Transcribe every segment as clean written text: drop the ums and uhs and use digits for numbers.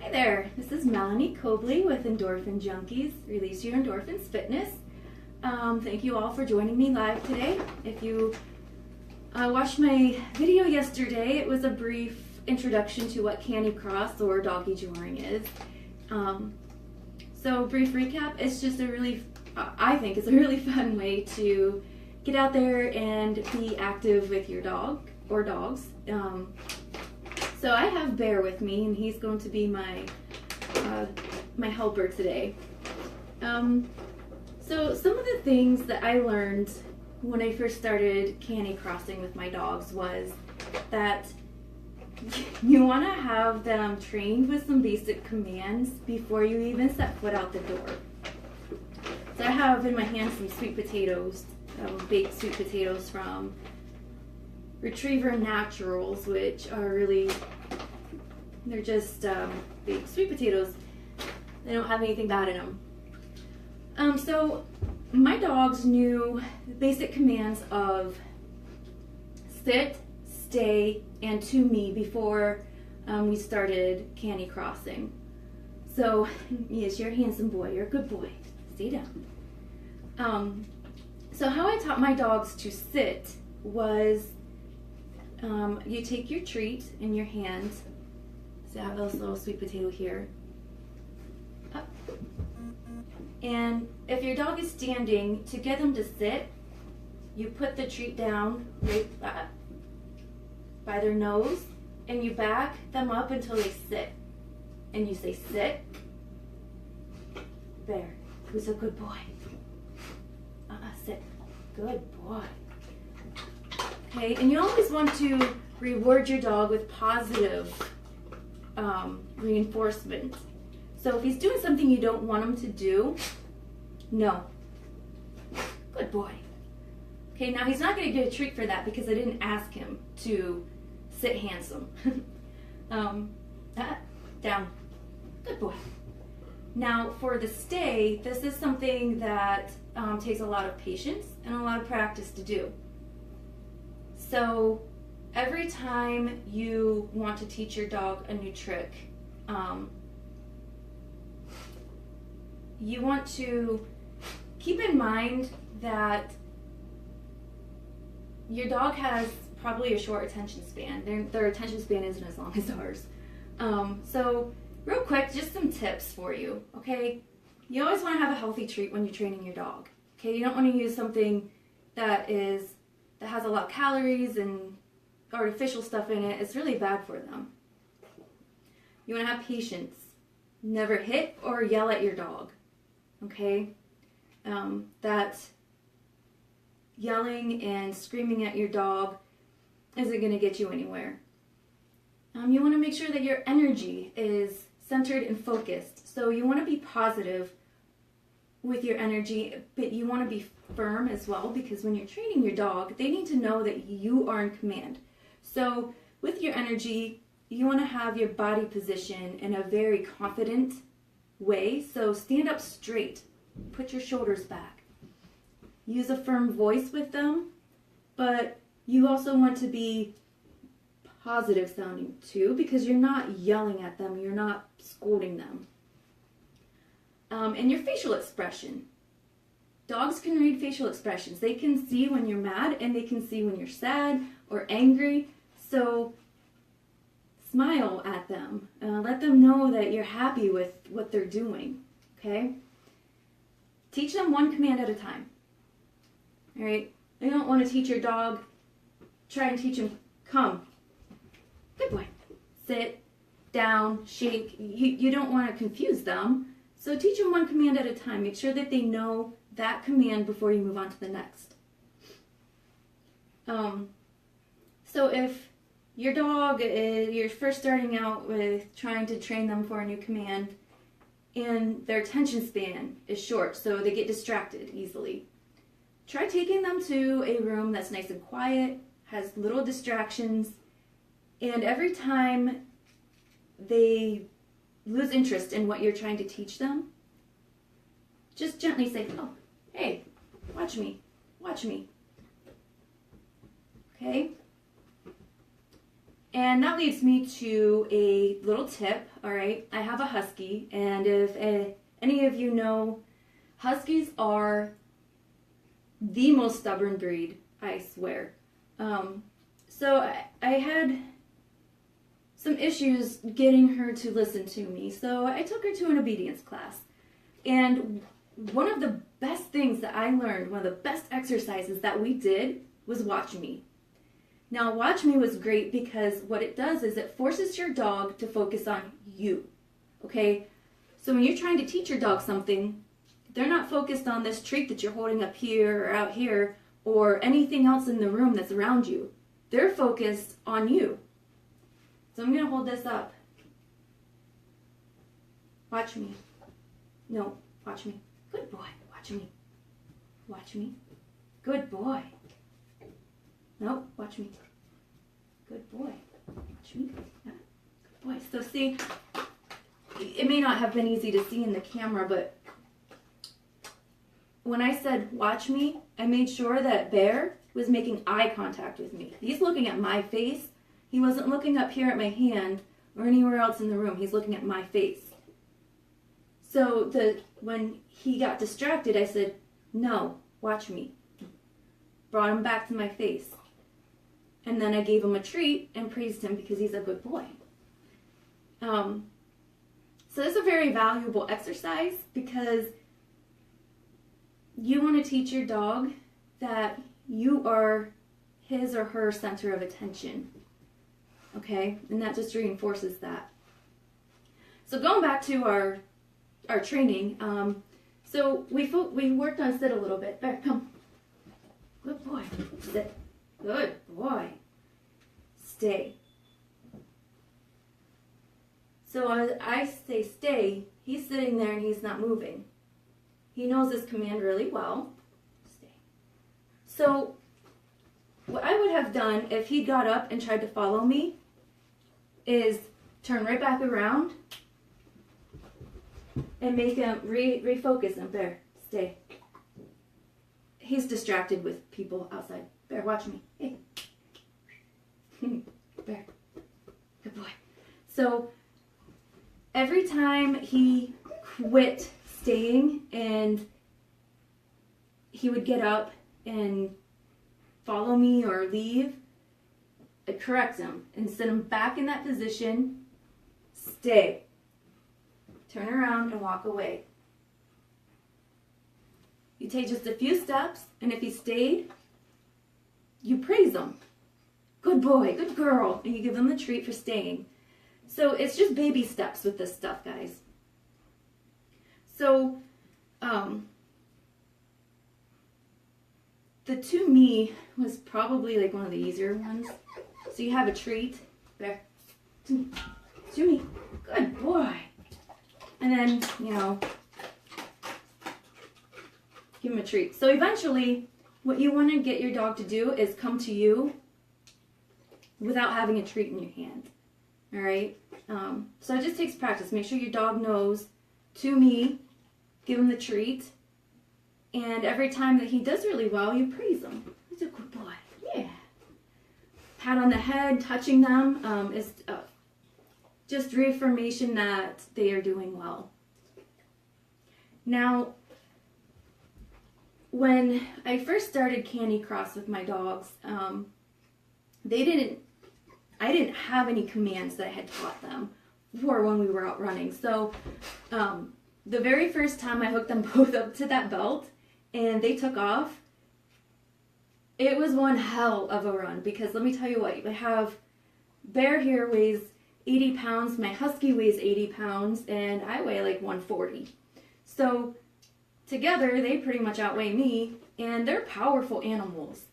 Hi there, this is Melanie Cobley with Endorphin Junkies, Release Your Endorphins Fitness. Thank you all for joining me live today. If you watched my video yesterday, it was a brief introduction to what Canicross or doggy-joring is. So brief recap, it's just a really, I think it's a really fun way to get out there and be active with your dog or dogs. So I have Bear with me, and he's going to be my helper today. So some of the things that I learned when I first started canicrossing with my dogs was that you want to have them trained with some basic commands before you even set foot out the door. So I have in my hand some sweet potatoes, baked sweet potatoes from Retriever Naturals, which are really, they're just baked sweet potatoes. They don't have anything bad in them. So my dogs knew the basic commands of sit, stay, and to me before we started canicrossing. So yes, you're a handsome boy, you're a good boy. Stay down. So how I taught my dogs to sit was you take your treat in your hand. So I have this little sweet potato here. Up. And if your dog is standing, to get them to sit, you put the treat down right by their nose, and you back them up until they sit. And you say, sit. Bear, who's a good boy? Sit. Good boy. Okay, and you always want to reward your dog with positive reinforcement. So if he's doing something you don't want him to do, no. Good boy. Okay, now he's not going to get a treat for that because I didn't ask him to sit handsome. Down. Good boy. Now for the stay, this is something that takes a lot of patience and a lot of practice to do. So every time you want to teach your dog a new trick, you want to keep in mind that your dog has probably a short attention span. Their attention span isn't as long as ours. So real quick, just some tips for you, okay? You always want to have a healthy treat when you're training your dog, okay? You don't want to use something that has a lot of calories and artificial stuff in it. It's really bad for them. You want to have patience. Never hit or yell at your dog, okay? That yelling and screaming at your dog isn't going to get you anywhere. You want to make sure that your energy is centered and focused. So you want to be positive with your energy, but you want to be firm as well, because when you're training your dog, they need to know that you are in command. So with your energy, you want to have your body position in a very confident way. So stand up straight, put your shoulders back. Use a firm voice with them, but you also want to be positive sounding too, because you're not yelling at them, you're not scolding them. And your facial expression. Dogs can read facial expressions. They can see when you're mad, and they can see when you're sad or angry. So smile at them. Let them know that you're happy with what they're doing, okay? Teach them one command at a time, all right? You don't want to teach your dog, try and teach him, come. Good boy. Sit, down, shake. You don't want to confuse them. So teach them one command at a time. Make sure that they know that command before you move on to the next. So if your dog you're first starting out with trying to train them for a new command, and their attention span is short, so they get distracted easily, try taking them to a room that's nice and quiet, has little distractions, and every time they lose interest in what you're trying to teach them, just gently say, oh, hey, watch me, watch me. Okay? And that leads me to a little tip, all right? I have a husky, and if any of you know, huskies are the most stubborn breed, I swear. So I had some issues getting her to listen to me, so I took her to an obedience class. And one of the best things that I learned, one of the best exercises that we did was watch me. Now, watch me was great because what it does is it forces your dog to focus on you, okay? So when you're trying to teach your dog something, they're not focused on this treat that you're holding up here or out here or anything else in the room that's around you. They're focused on you. So I'm going to hold this up. Watch me. No, watch me. Good boy. Watch me. Watch me. Good boy. No, watch me. Good boy. Watch me. Yeah. Good boy. So see, it may not have been easy to see in the camera, but when I said watch me, I made sure that Bear was making eye contact with me. He's looking at my face. He wasn't looking up here at my hand or anywhere else in the room. He's looking at my face. So when he got distracted, I said, no, watch me. Brought him back to my face. And then I gave him a treat and praised him because he's a good boy. So this is a very valuable exercise because you want to teach your dog that you are his or her center of attention. Okay? And that just reinforces that. So going back to our training, so we worked on sit a little bit. There, come. Good boy. Sit. Good boy. Stay. So as I say stay, he's sitting there and he's not moving. He knows this command really well. Stay. So what I would have done if he got up and tried to follow me is turn right back around and make him refocus him. Bear, stay. He's distracted with people outside. Bear, watch me. Hey. Bear. Good boy. So every time he quit staying and he would get up and follow me or leave, I'd correct him and send him back in that position. Stay. Turn around and walk away. You take just a few steps, and if he stayed, you praise him. Good boy, good girl, and you give them the treat for staying. So it's just baby steps with this stuff, guys. So, the to me was probably like one of the easier ones. So you have a treat. There. To me. Good boy. And then, give him a treat. So eventually, what you want to get your dog to do is come to you without having a treat in your hand. All right? So it just takes practice. Make sure your dog knows, to me, give him the treat. And every time that he does really well, you praise him. He's a good boy. Yeah. Pat on the head, touching them is just reaffirmation that they are doing well. Now, when I first started Canicross with my dogs, I didn't have any commands that I had taught them for when we were out running. So the very first time I hooked them both up to that belt and they took off, it was one hell of a run because let me tell you what, I have Bear here weighs 80 pounds, my husky weighs 80 pounds, and I weigh like 140. So together they pretty much outweigh me, and they're powerful animals.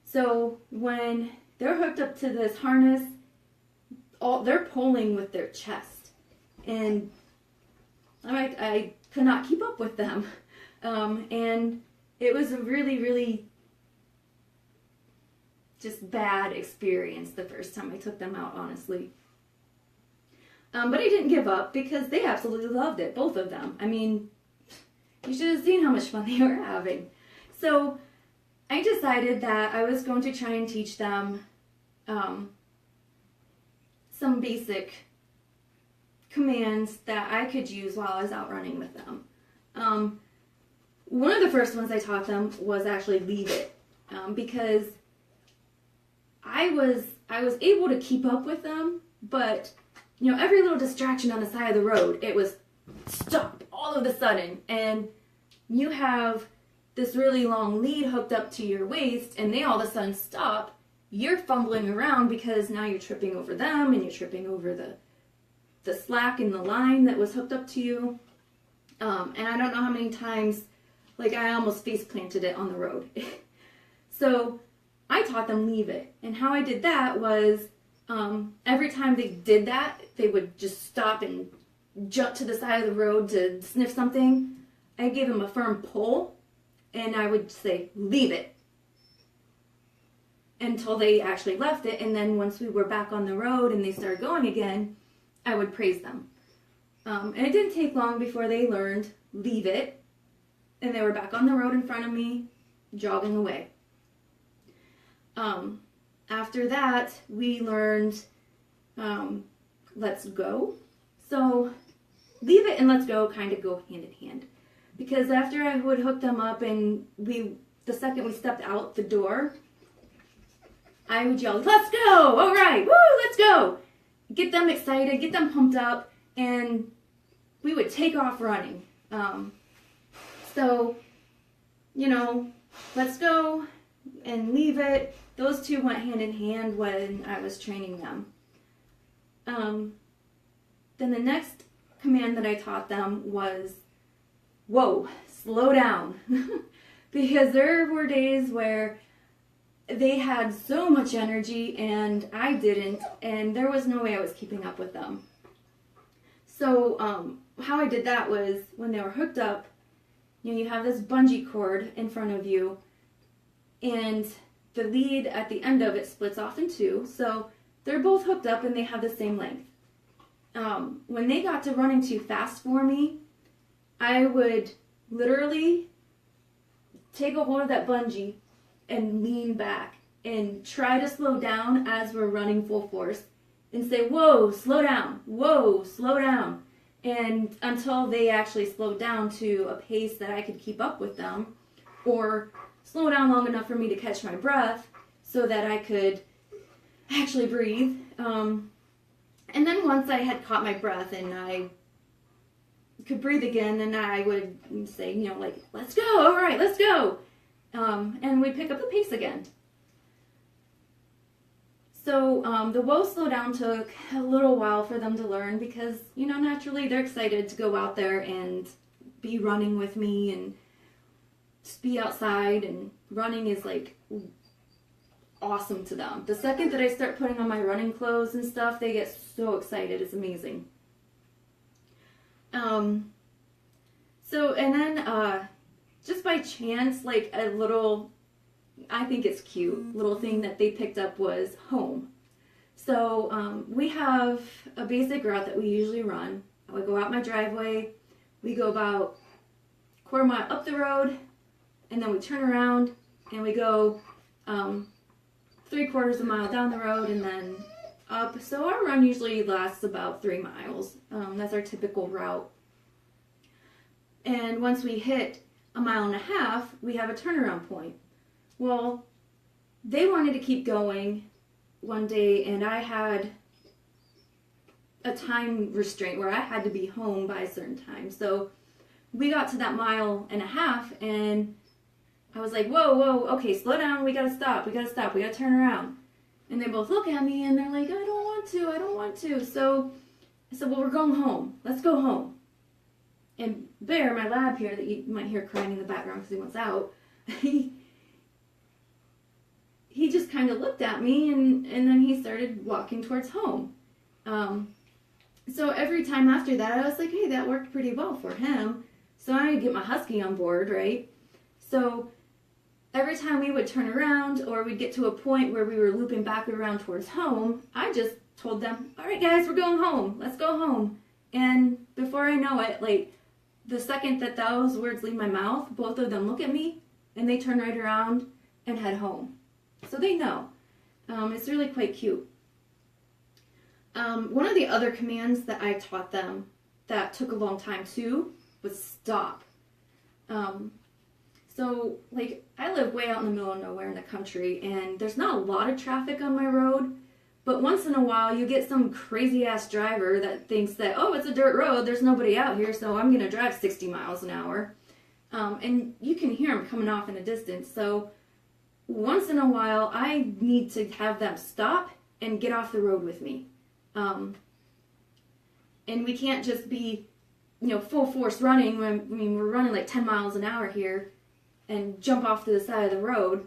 So when they're hooked up to this harness, they're pulling with their chest, and I could not keep up with them. And it was a really, really just bad experience the first time I took them out, honestly. But I didn't give up because they absolutely loved it, both of them. I mean, you should have seen how much fun they were having. So I decided that I was going to try and teach them some basic commands that I could use while I was out running with them. One of the first ones I taught them was actually leave it, because I was able to keep up with them, but you know, every little distraction on the side of the road, it was stop all of a sudden, and you have this really long lead hooked up to your waist, and they all of a sudden stop. You're fumbling around because now you're tripping over them, and you're tripping over the slack in the line that was hooked up to you. And I don't know how many times, like, I almost face planted it on the road. So I taught them leave it. And how I did that was, every time they did that, they would just stop and jump to the side of the road to sniff something. I gave them a firm pull, and I would say, leave it, until they actually left it. And then once we were back on the road and they started going again, I would praise them. And it didn't take long before they learned leave it, and they were back on the road in front of me, jogging away. After that, we learned let's go. So leave it and let's go kind of go hand in hand, because after I would hook them up and the second we stepped out the door, I would yell, let's go, all right, woo, let's go. Get them excited, get them pumped up, and we would take off running. So, you know, let's go and leave it. Those two went hand in hand when I was training them. Then the next command that I taught them was, whoa, slow down. Because there were days where they had so much energy and I didn't, and there was no way I was keeping up with them. So how I did that was, when they were hooked up, you know, you have this bungee cord in front of you, and the lead at the end of it splits off in two, so they're both hooked up and they have the same length. When they got to running too fast for me, I would literally take a hold of that bungee and lean back and try to slow down as we're running full force and say, whoa, slow down, whoa, slow down. And until they actually slowed down to a pace that I could keep up with them, or slow down long enough for me to catch my breath so that I could actually breathe. And then once I had caught my breath and I could breathe again, then I would say, you know, like, let's go, all right, let's go. And we'd pick up the pace again. So the whoa, slow down took a little while for them to learn, because, you know, naturally they're excited to go out there and be running with me and just be outside, and running is like awesome to them. The second that I start putting on my running clothes and stuff, they get so excited. It's amazing. So, and then just by chance, like a little, I think it's cute, little thing that they picked up was home. So we have a basic route that we usually run. I would go out my driveway, we go about a quarter mile up the road, and then we turn around and we go 3/4 mile down the road and then up. So our run usually lasts about 3 miles. That's our typical route. And once we hit 1.5 miles, we have a turnaround point. Well, they wanted to keep going one day, and I had a time restraint where I had to be home by a certain time. So we got to that 1.5 miles, and I was like, whoa, okay, slow down, we gotta stop, we gotta turn around. And they both look at me and they're like, I don't want to. So I said, well, we're going home. Let's go home. And Bear, my lab here that you might hear crying in the background because he wants out, he just kind of looked at me and then he started walking towards home. So every time after that, I was like, hey, that worked pretty well for him. So I would get my husky on board, right? So every time we would turn around or we'd get to a point where we were looping back around towards home, I just told them, all right, guys, we're going home. Let's go home. And before I know it, like the second that those words leave my mouth, both of them look at me and they turn right around and head home. So they know. It's really quite cute. One of the other commands that I taught them that took a long time too was stop. So, like, I live way out in the middle of nowhere in the country, and there's not a lot of traffic on my road, but once in a while you get some crazy-ass driver that thinks that, oh, it's a dirt road, there's nobody out here, so I'm going to drive 60 miles an hour. And you can hear them coming off in the distance, so once in a while I need to have them stop and get off the road with me. And we can't just be, full force running. We're running like 10 miles an hour here and jump off to the side of the road.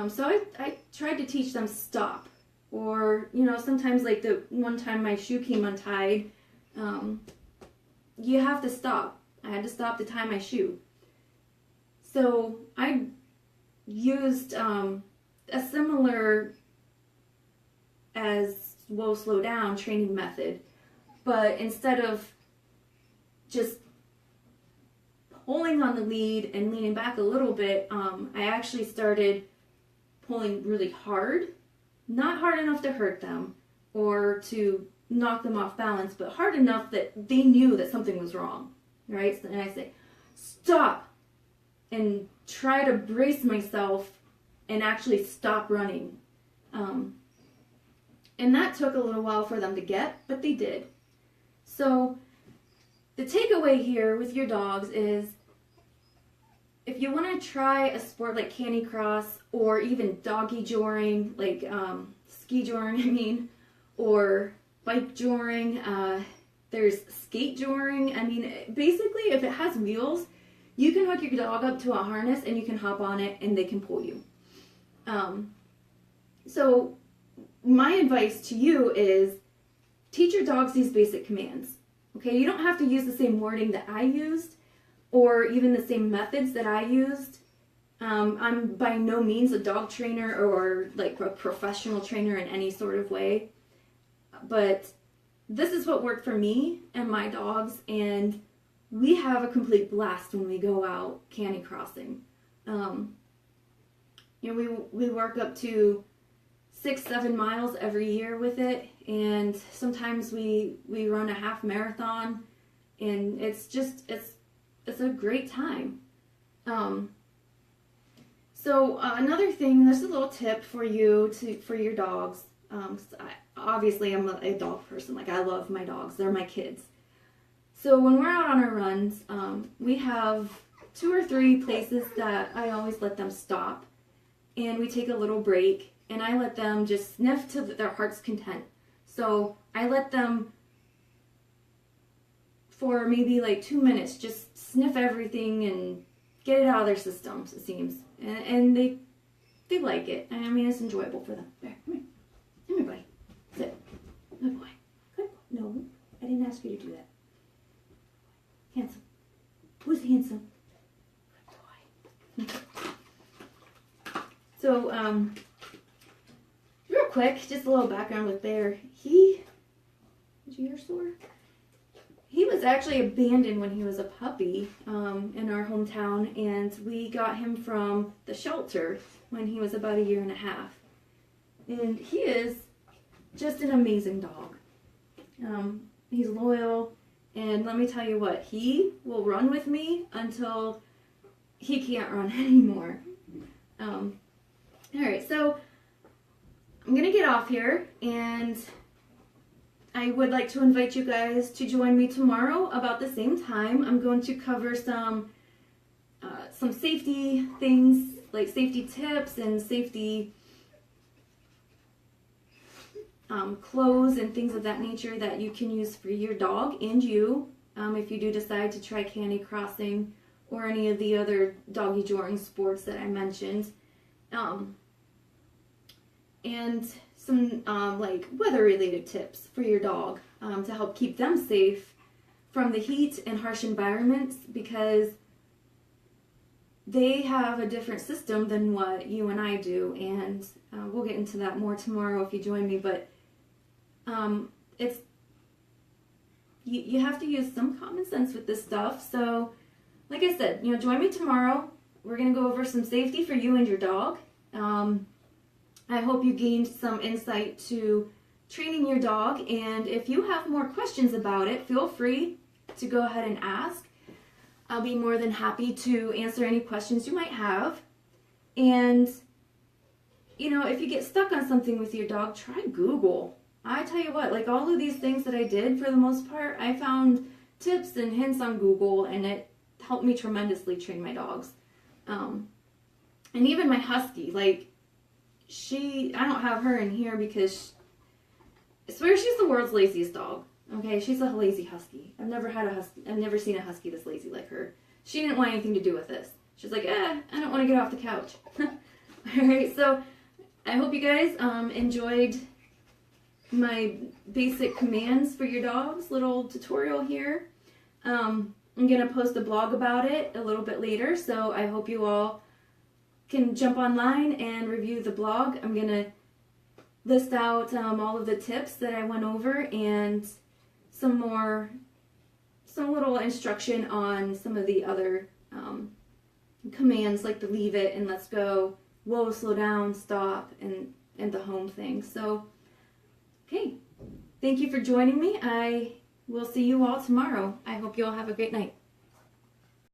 So I tried to teach them stop. Or, sometimes like the one time my shoe came untied, you have to stop. I had to stop to tie my shoe. So I used a similar as whoa, slow down training method. But instead of just pulling on the lead and leaning back a little bit, I actually started pulling really hard. Not hard enough to hurt them or to knock them off balance, but hard enough that they knew that something was wrong, right? And I say, stop, and try to brace myself and actually stop running. And that took a little while for them to get, but they did. So the takeaway here with your dogs is, if you want to try a sport like Canicross or even doggy-joring, like ski-joring, or bike-joring, there's skate-joring. Basically, if it has wheels, you can hook your dog up to a harness and you can hop on it and they can pull you. So my advice to you is teach your dogs these basic commands. Okay, you don't have to use the same wording that I used or even the same methods that I used. I'm by no means a dog trainer or like a professional trainer in any sort of way, but this is what worked for me and my dogs, and we have a complete blast when we go out canicrossing. We work up to 6-7 miles every year with it, and sometimes we run a half marathon, and it's a great time. So another thing, there's a little tip for you for your dogs. Obviously I'm a dog person. Like, I love my dogs. They're my kids. So when we're out on our runs, we have 2 or 3 places that I always let them stop, and we take a little break, and I let them just sniff to their heart's content. So I let them, for maybe like 2 minutes, just sniff everything and get it out of their systems, it seems. And they like it. It's enjoyable for them. There, come here. Come here, buddy. Sit. Good boy. Good boy. No, I didn't ask you to do that. Handsome. Who's handsome? Good boy. So, real quick, just a little background with Bear. Is your ear sore? He was actually abandoned when he was a puppy in our hometown, and we got him from the shelter when he was about 1.5 years. And he is just an amazing dog. He's loyal, and let me tell you what, he will run with me until he can't run anymore. Alright, so I'm going to get off here, and I would like to invite you guys to join me tomorrow about the same time. I'm going to cover some safety things, like safety tips and safety clothes and things of that nature that you can use for your dog and you if you do decide to try canicrossing or any of the other doggy-joring sports that I mentioned. And some like weather-related tips for your dog to help keep them safe from the heat and harsh environments, because they have a different system than what you and I do, and we'll get into that more tomorrow if you join me. But it's you have to use some common sense with this stuff. So, like I said, join me tomorrow. We're gonna go over some safety for you and your dog. I hope you gained some insight to training your dog, and if you have more questions about it, feel free to go ahead and ask. I'll be more than happy to answer any questions you might have. And, you know, if you get stuck on something with your dog, try Google. I tell you what, like all of these things that I did, for the most part, I found tips and hints on Google, and it helped me tremendously train my dogs. And even my husky, like, I don't have her in here because I swear she's the world's laziest dog. Okay, she's a lazy husky. I've never seen a husky this lazy like her. She didn't want anything to do with this. She's like, I don't want to get off the couch. Alright, so I hope you guys enjoyed my basic commands for your dogs, little tutorial here. I'm going to post a blog about it a little bit later, so I hope you all can jump online and review the blog. I'm going to list out all of the tips that I went over and some little instruction on some of the other commands, like the leave it and let's go, whoa, slow down, stop, and the home thing. So, okay, thank you for joining me. I will see you all tomorrow. I hope you all have a great night.